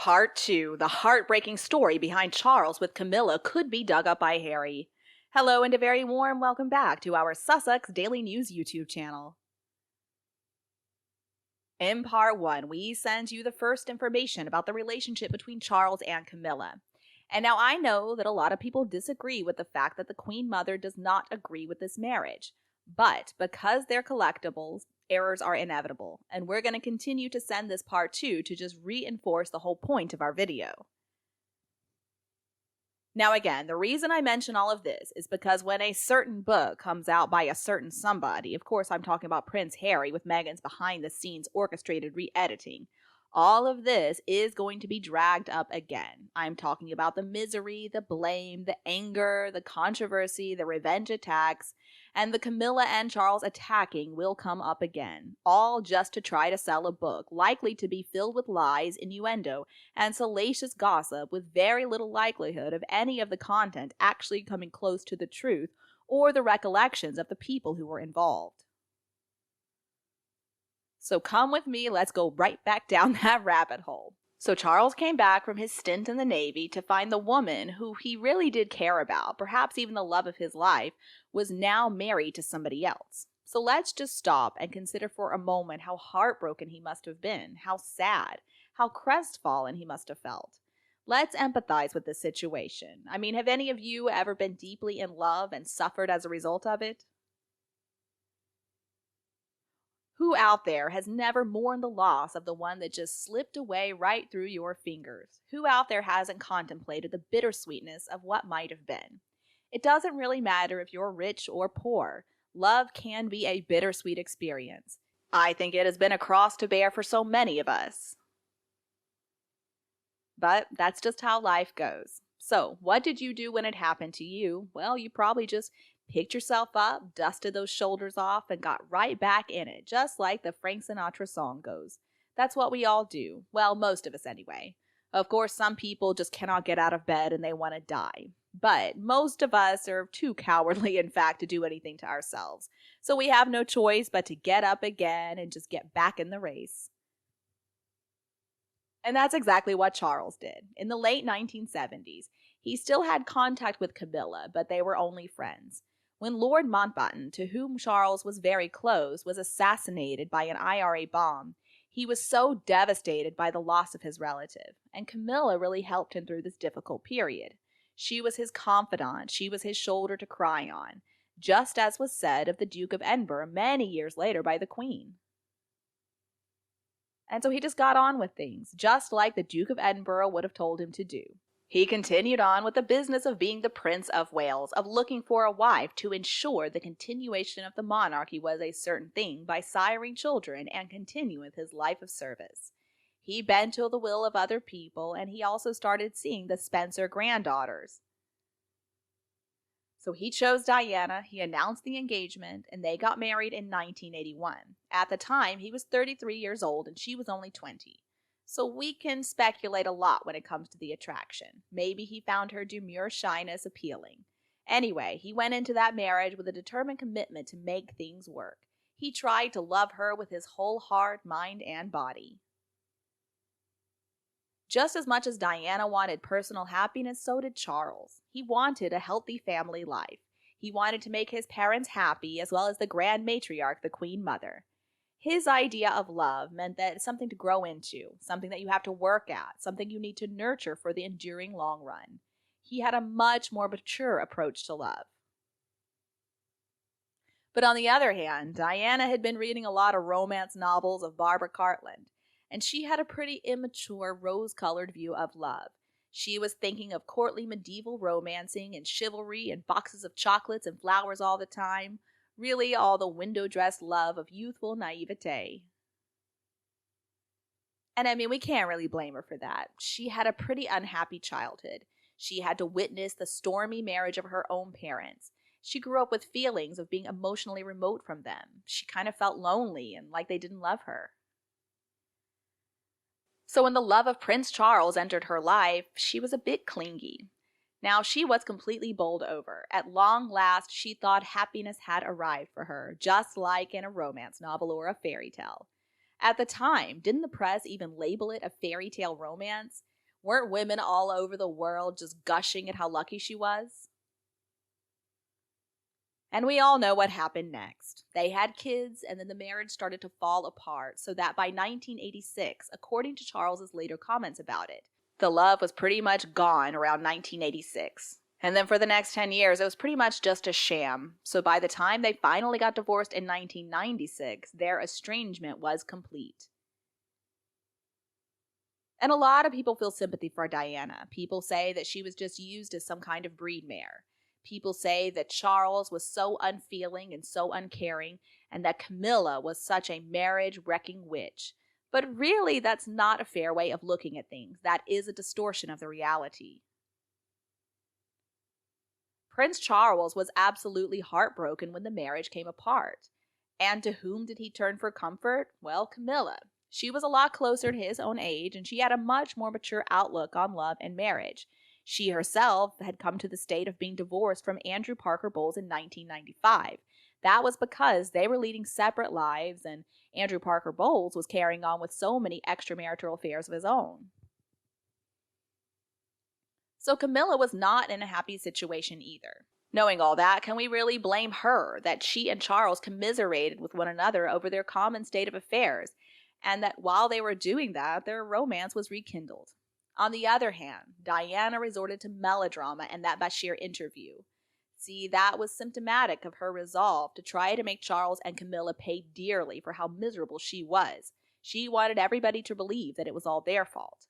Part 2. The heartbreaking story behind Charles with Camilla could be dug up by Harry. Hello and a very warm welcome back to our Sussex Daily News YouTube channel. In Part 1, we send you the first information about the relationship between Charles and Camilla. And now I know that a lot of people disagree with the fact that the Queen Mother does not agree with this marriage. But because they're collectibles, errors are inevitable, and we're going to continue to send this part 2 to just reinforce the whole point of our video. Now again, the reason I mention all of this is because when a certain book comes out by a certain somebody, of course I'm talking about Prince Harry with Meghan's behind-the-scenes orchestrated re-editing, all of this is going to be dragged up again. I'm talking about the misery, the blame, the anger, the controversy, the revenge attacks, and the Camilla and Charles attacking will come up again, all just to try to sell a book likely to be filled with lies, innuendo, and salacious gossip with very little likelihood of any of the content actually coming close to the truth or the recollections of the people who were involved. So come with me, let's go right back down that rabbit hole. So Charles came back from his stint in the Navy to find the woman who he really did care about, perhaps even the love of his life, was now married to somebody else. So let's just stop and consider for a moment how heartbroken he must have been, how sad, how crestfallen he must have felt. Let's empathize with this situation. I mean, have any of you ever been deeply in love and suffered as a result of it? Who out there has never mourned the loss of the one that just slipped away right through your fingers? Who out there hasn't contemplated the bittersweetness of what might have been? It doesn't really matter if you're rich or poor. Love can be a bittersweet experience. I think it has been a cross to bear for so many of us. But that's just how life goes. So, what did you do when it happened to you? Well, you probably just picked yourself up, dusted those shoulders off, and got right back in it, just like the Frank Sinatra song goes. That's what we all do. Well, most of us anyway. Of course, some people just cannot get out of bed and they want to die. But most of us are too cowardly, in fact, to do anything to ourselves. So we have no choice but to get up again and just get back in the race. And that's exactly what Charles did. In the late 1970s, he still had contact with Camilla, but they were only friends. When Lord Mountbatten, to whom Charles was very close, was assassinated by an IRA bomb, he was so devastated by the loss of his relative, and Camilla really helped him through this difficult period. She was his confidant, she was his shoulder to cry on, just as was said of the Duke of Edinburgh many years later by the Queen. And so he just got on with things, just like the Duke of Edinburgh would have told him to do. He continued on with the business of being the Prince of Wales, of looking for a wife to ensure the continuation of the monarchy was a certain thing by siring children and continue with his life of service. He bent to the will of other people, and he also started seeing the Spencer granddaughters. So he chose Diana, he announced the engagement, and they got married in 1981. At the time, he was 33 years old and she was only 20. So we can speculate a lot when it comes to the attraction. Maybe he found her demure shyness appealing. Anyway, he went into that marriage with a determined commitment to make things work. He tried to love her with his whole heart, mind, and body. Just as much as Diana wanted personal happiness, so did Charles. He wanted a healthy family life. He wanted to make his parents happy, as well as the grand matriarch, the Queen Mother. His idea of love meant that it's something to grow into, something that you have to work at, something you need to nurture for the enduring long run. He had a much more mature approach to love. But on the other hand, Diana had been reading a lot of romance novels of Barbara Cartland, and she had a pretty immature, rose-colored view of love. She was thinking of courtly medieval romancing and chivalry and boxes of chocolates and flowers all the time. Really all the window-dressed love of youthful naivete. And I mean, we can't really blame her for that. She had a pretty unhappy childhood. She had to witness the stormy marriage of her own parents. She grew up with feelings of being emotionally remote from them. She kind of felt lonely and like they didn't love her. So when the love of Prince Charles entered her life, she was a bit clingy. Now she was completely bowled over. At long last, she thought happiness had arrived for her, just like in a romance novel or a fairy tale. At the time, didn't the press even label it a fairy tale romance? Weren't women all over the world just gushing at how lucky she was? And we all know what happened next. They had kids, and then the marriage started to fall apart, so that by 1986, according to Charles's later comments about it, the love was pretty much gone around 1986. And then for the next 10 years, it was pretty much just a sham. So by the time they finally got divorced in 1996, their estrangement was complete. And a lot of people feel sympathy for Diana. People say that she was just used as some kind of breed mare. People say that Charles was so unfeeling and so uncaring, and that Camilla was such a marriage-wrecking witch. But really, that's not a fair way of looking at things. That is a distortion of the reality. Prince Charles was absolutely heartbroken when the marriage came apart. And to whom did he turn for comfort? Well, Camilla. She was a lot closer to his own age, and she had a much more mature outlook on love and marriage. She herself had come to the state of being divorced from Andrew Parker Bowles in 1995. That was because they were leading separate lives, and Andrew Parker Bowles was carrying on with so many extramarital affairs of his own. So Camilla was not in a happy situation either. Knowing all that, can we really blame her that she and Charles commiserated with one another over their common state of affairs, and that while they were doing that, their romance was rekindled? On the other hand, Diana resorted to melodrama in that Bashir interview. See, that was symptomatic of her resolve to try to make Charles and Camilla pay dearly for how miserable she was. She wanted everybody to believe that it was all their fault.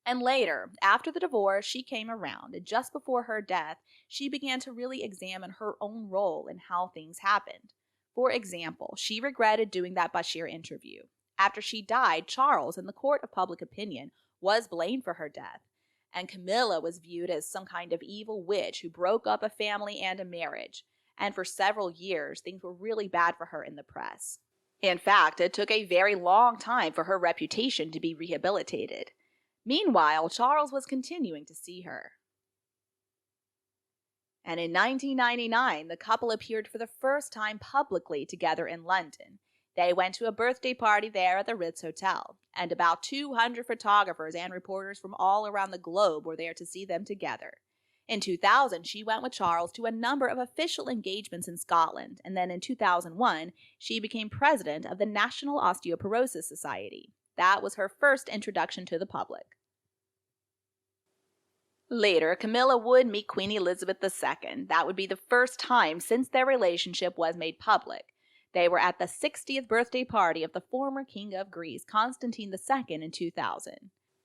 And later, after the divorce, she came around, and just before her death, she began to really examine her own role in how things happened. For example, she regretted doing that Bashir interview. After she died, Charles, in the court of public opinion, was blamed for her death, and Camilla was viewed as some kind of evil witch who broke up a family and a marriage, and for several years, things were really bad for her in the press. In fact, it took a very long time for her reputation to be rehabilitated. Meanwhile, Charles was continuing to see her. And in 1999, the couple appeared for the first time publicly together in London. They went to a birthday party there at the Ritz Hotel, and about 200 photographers and reporters from all around the globe were there to see them together. In 2000, she went with Charles to a number of official engagements in Scotland, and then in 2001, she became president of the National Osteoporosis Society. That was her first introduction to the public. Later, Camilla would meet Queen Elizabeth II. That would be the first time since their relationship was made public. They were at the 60th birthday party of the former king of Greece, Constantine II, in 2000.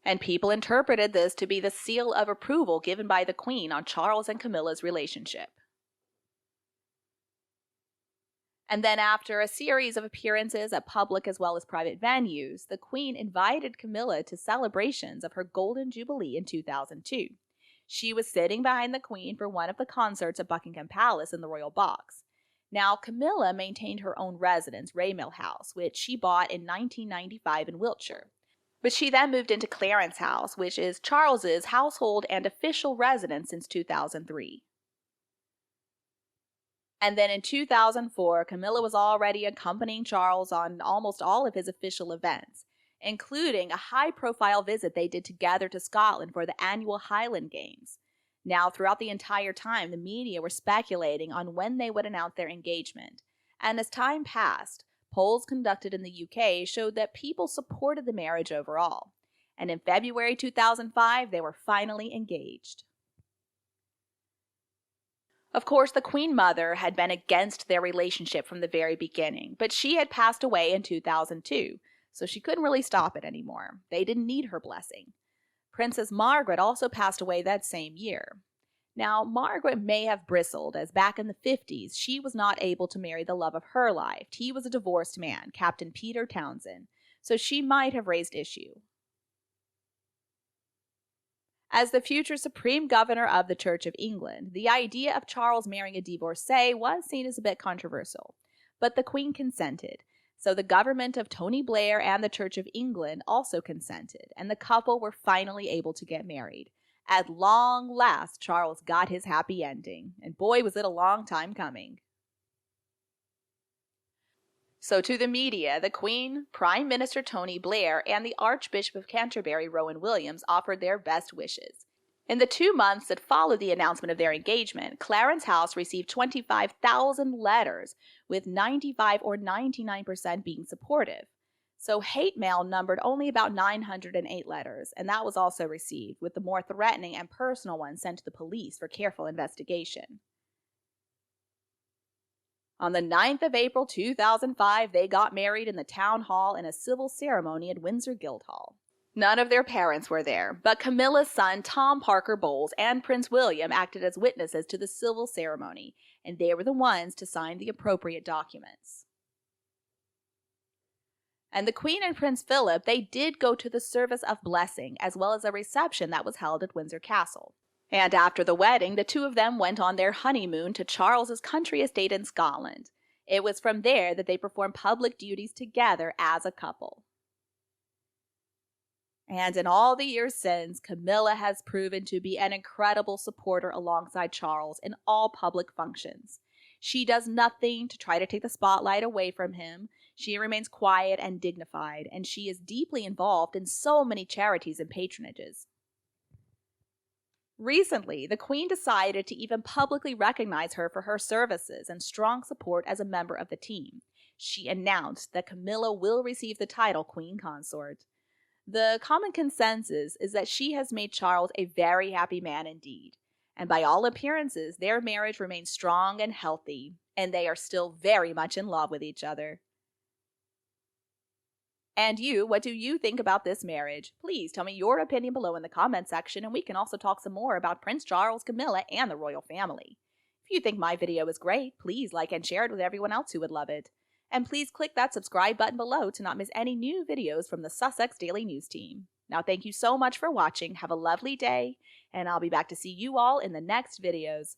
And people interpreted this to be the seal of approval given by the Queen on Charles and Camilla's relationship. And then after a series of appearances at public as well as private venues, the Queen invited Camilla to celebrations of her Golden Jubilee in 2002. She was sitting behind the Queen for one of the concerts at Buckingham Palace in the Royal Box. Now, Camilla maintained her own residence, Raymell House, which she bought in 1995 in Wiltshire. But she then moved into Clarence House, which is Charles's household and official residence since 2003. And then in 2004, Camilla was already accompanying Charles on almost all of his official events, including a high-profile visit they did together to Scotland for the annual Highland Games. Now, throughout the entire time, the media were speculating on when they would announce their engagement. And as time passed, polls conducted in the UK showed that people supported the marriage overall. And in February 2005, they were finally engaged. Of course, the Queen Mother had been against their relationship from the very beginning, but she had passed away in 2002, so she couldn't really stop it anymore. They didn't need her blessing. Princess Margaret also passed away that same year. Now, Margaret may have bristled, as back in the 50s, she was not able to marry the love of her life. He was a divorced man, Captain Peter Townsend, so she might have raised issue. As the future Supreme Governor of the Church of England, the idea of Charles marrying a divorcee was seen as a bit controversial, but the Queen consented. So the government of Tony Blair and the Church of England also consented, and the couple were finally able to get married. At long last, Charles got his happy ending, and boy was it a long time coming. So to the media, the Queen, Prime Minister Tony Blair, and the Archbishop of Canterbury, Rowan Williams, offered their best wishes. In the 2 months that followed the announcement of their engagement, Clarence House received 25,000 letters, with 95 or 99% being supportive. So hate mail numbered only about 908 letters, and that was also received, with the more threatening and personal ones sent to the police for careful investigation. On the 9th of April 2005, they got married in the town hall in a civil ceremony at Windsor Guildhall. None of their parents were there, but Camilla's son Tom Parker Bowles and Prince William acted as witnesses to the civil ceremony, and they were the ones to sign the appropriate documents. And the Queen and Prince Philip, they did go to the service of blessing, as well as a reception that was held at Windsor Castle. And after the wedding, the two of them went on their honeymoon to Charles's country estate in Scotland. It was from there that they performed public duties together as a couple. And in all the years since, Camilla has proven to be an incredible supporter alongside Charles in all public functions. She does nothing to try to take the spotlight away from him. She remains quiet and dignified, and she is deeply involved in so many charities and patronages. Recently, the Queen decided to even publicly recognize her for her services and strong support as a member of the team. She announced that Camilla will receive the title Queen Consort. The common consensus is that she has made Charles a very happy man indeed, and by all appearances, their marriage remains strong and healthy, and they are still very much in love with each other. And you, what do you think about this marriage? Please tell me your opinion below in the comment section, and we can also talk some more about Prince Charles, Camilla, and the royal family. If you think my video is great, please like and share it with everyone else who would love it. And please click that subscribe button below to not miss any new videos from the Sussex Daily News team. Now thank you so much for watching, have a lovely day, and I'll be back to see you all in the next videos.